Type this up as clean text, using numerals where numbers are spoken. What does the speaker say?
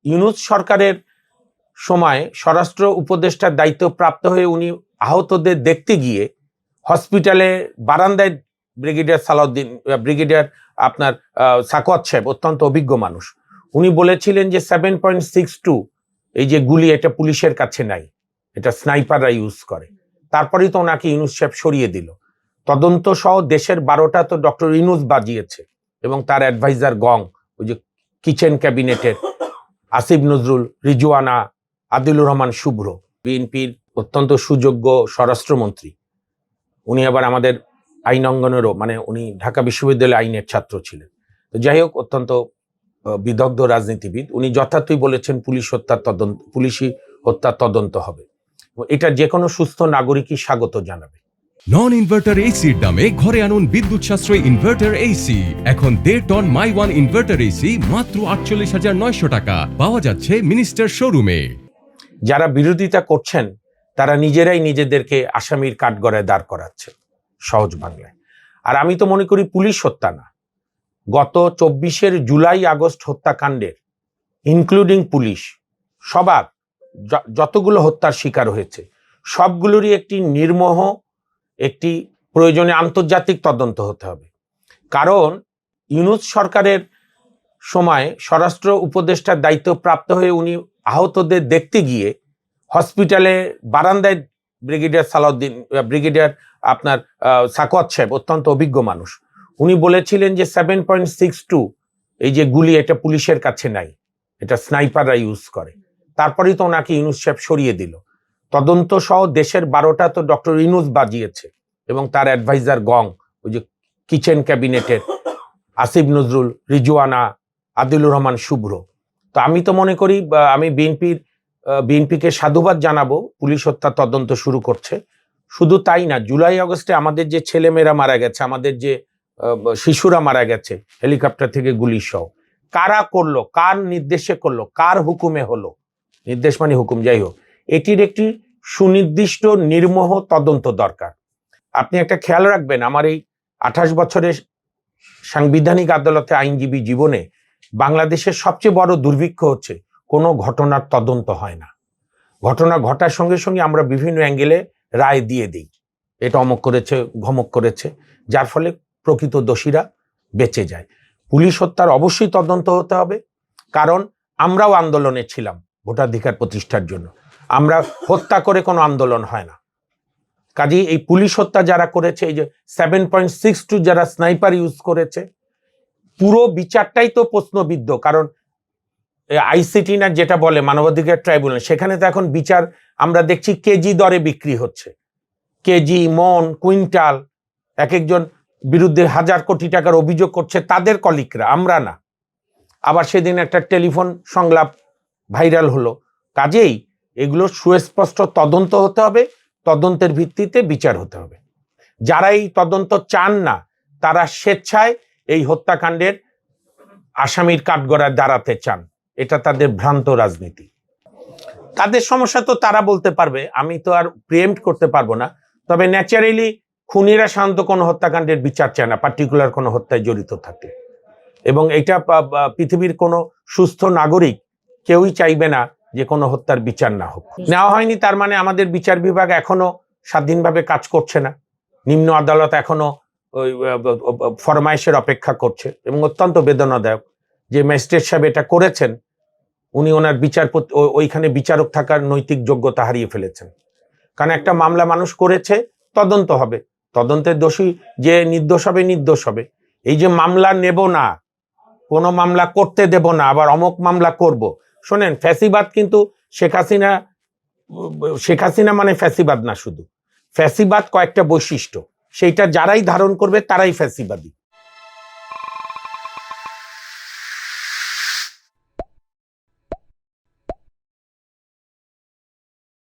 ইউনূস সরকারের সময় স্বরাষ্ট্র উপদেষ্টার দায়িত্ব প্রাপ্ত হয়ে উনি আহতদের দেখতে গিয়ে হসপিটালে বারান্দায় ব্রিগেডিয়ার আপনার সাকওয়াত সাহেব অত্যন্ত অভিজ্ঞ মানুষ, উনি বলেছিলেন যে 7.62 এই যে গুলি, এটা পুলিশের কাছে নাই, এটা স্নাইপাররা ইউজ করে। তারপরেই তো ওনাকে ইউনূস সাহেব সরিয়ে দিল। তদন্ত সহ দেশের 12টা তো ডক্টর ইউনূস বাজিয়েছে এবং তার অ্যাডভাইজার গং, ওই যে কিচেন ক্যাবিনেটের আসিফ নজরুল, রিজওয়ানা, আদিলুর রহমান শুভ্র, বিএনপির অত্যন্ত সুযোগ্য স্বরাষ্ট্রমন্ত্রী, উনি আবার আমাদের আইন অঙ্গনেরও, মানে উনি ঢাকা বিশ্ববিদ্যালয়ে আইনের ছাত্র ছিলেন। তো যাই হোক, অত্যন্ত বিদগ্ধ রাজনীতিবিদ, উনি যথার্থই বলেছেন পুলিশি হত্যার তদন্ত হবে। এটা যে কোনো সুস্থ নাগরিকই স্বাগত জানাবে। নন ইনভার্টার এসির দামে ঘরে আনুন বিদ্যুৎ সাশ্রয়ী ইনভার্টার এসি। এখন 1.5 ton my one inverter AC মাত্র 48,900 টাকা পাওয়া যাচ্ছে মিনিস্টার শোরুমে। যারা বিরোধিতা করছেন তারা নিজেরাই নিজেদেরকে আসামির কাঠগড়ায় দাঁড় করাচ্ছে, সহজ বাংলায়। আর আমি তো মনে করি পুলিশ হত্যা না, গত 24 জুলাই আগস্ট হত্যাকাণ্ডের ইনক্লুডিং পুলিশ সবার যতগুলো হত্যার শিকার হয়েছে সবগুলোরই একটি নির্মোহ, একটি প্রয়োজনে আন্তর্জাতিক তদন্ত হতে হবে। কারণ ইউনূস সরকারের সময় স্বরাষ্ট্র উপদেষ্টার দায়িত্ব প্রাপ্ত হয়ে উনি আহতদের দেখতে গিয়ে হসপিটালে বারান্দায় ব্রিগেডিয়ার আপনার সাকওয়াত সাহেব অত্যন্ত অভিজ্ঞ মানুষ, উনি বলেছিলেন যে 7.62 এই যে গুলি, এটা পুলিশের কাছে নাই, এটা স্নাইপাররা ইউজ করে। তারপরেই তো ওনাকে ইউনূস সাহেব সরিয়ে দিল। তদন্ত সহ দেশের 12টা তো ডক্টর ইউনূস বাজিয়েছে এবং তার অ্যাডভাইজার গং, ওই যে কিচেন ক্যাবিনেটের আসিফ নজরুল, রিজওয়ানা, আদিলুর রহমান শুভ্র। তো আমি তো মনে করি আমি বিএনপিকে সাধুবাদ জানাবো, পুলিশ হত্যা তদন্ত শুরু করছে। শুধু তাই না, জুলাই আগস্টে আমাদের যে ছেলেমেয়েরা মারা গেছে, আমাদের যে শিশুরা মারা গেছে হেলিকপ্টার থেকে গুলি সহ, কারা করলো, কার নির্দেশে করলো, কার হুকুমে হলো, নির্দেশ মানে হুকুম, যাই হোক, এটির একটি সুনির্দিষ্ট নির্মোহ তদন্ত দরকার। আপনি একটা খেয়াল রাখবেন, আমার এই 28 বছরের সাংবিধানিক আদালতে আইনজীবী জীবনে বাংলাদেশের সবচেয়ে বড় দুর্ভিক্ষ হচ্ছে কোনো ঘটনার তদন্ত হয় না। ঘটনা ঘটার সঙ্গে সঙ্গে আমরা বিভিন্ন অ্যাঙ্গেলে রায় দিয়ে দিই, এটা অমুক করেছে, ঘমক করেছে, যার ফলে প্রকৃত দোষীরা বেঁচে যায়। পুলিশ হত্যার অবশ্যই তদন্ত হতে হবে, কারণ আমরাও আন্দোলনে ছিলাম ভোটাধিকার প্রতিষ্ঠার জন্য। আমরা হত্যা করে কোনো আন্দোলন হয় না। কাজেই এই পুলিশ হত্যা যারা করেছে, এই যে 7.62 যারা স্নাইপার ইউজ করেছে, পুরো বিচারটাই তো প্রশ্নবিদ্ধ। কারণ আইসিটি না যেটা বলে মানবাধিকার ট্রাইব্যুনাল, সেখানে তো এখন বিচার আমরা দেখছি কেজি দরে বিক্রি হচ্ছে, কেজি, মন, কুইন্টাল, এক একজন বিরুদ্ধে 1000 কোটি টাকার অভিযোগ করছে তাদের কলিগরা, আমরা না। আবার সেদিন একটা টেলিফোন সংলাপ ভাইরাল হলো। কাজেই এগুলো সুস্পষ্ট তদন্ত হতে হবে, তদন্তের ভিত্তিতে বিচার হতে হবে। যারা এই তদন্ত চান না তারা স্বেচ্ছায় এই হত্যাকাণ্ডের আসামির কাঠগড়ায় দাঁড়াতে চান, এটা তাদের ভ্রান্ত রাজনীতি। তাদের সমস্যা তো তারা বলতে পারবে, আমি তো আর প্রিএম্প্ট করতে পারবো না। তবে ন্যাচারালি খুনিরা শান্ত কোনো হত্যাকাণ্ডের বিচার চায় না, পার্টিকুলার কোনো হত্যায় জড়িত থাকলে। এবং এটা পৃথিবীর কোনো সুস্থ নাগরিক কেউই চাইবে না যে কোনো হত্যার বিচার না হোক। নেওয়া হয়নি তার মানে আমাদের বিচার বিভাগ এখনো স্বাধীনভাবে কাজ করছে না, নিম্ন আদালত এখনো ওই ফরমাইশের অপেক্ষা করছে। এবং অত্যন্ত বেদনাদায়ক যে ম্যাজিস্ট্রেট সাহেব এটা করেছেন, উনি ওনার ওইখানে বিচারক থাকার নৈতিক যোগ্যতা হারিয়ে ফেলেছেন। কারণ একটা মামলা মানুষ করেছে, তদন্ত হবে, তদন্তের দোষী যে নির্দোষ হবে নির্দোষ হবে। এই যে মামলা নেব না, কোনো মামলা করতে দেব না, আবার অমুক মামলা করব। শোনেন, ফ্যাসিবাদ কিন্তু শেখ হাসিনা মানে ফ্যাসিবাদ না, শুধু ফ্যাসিবাদ কয়েকটা বৈশিষ্ট্য, সেইটা যারাই ধারণ করবে তারাই ফ্যাসিবাদী।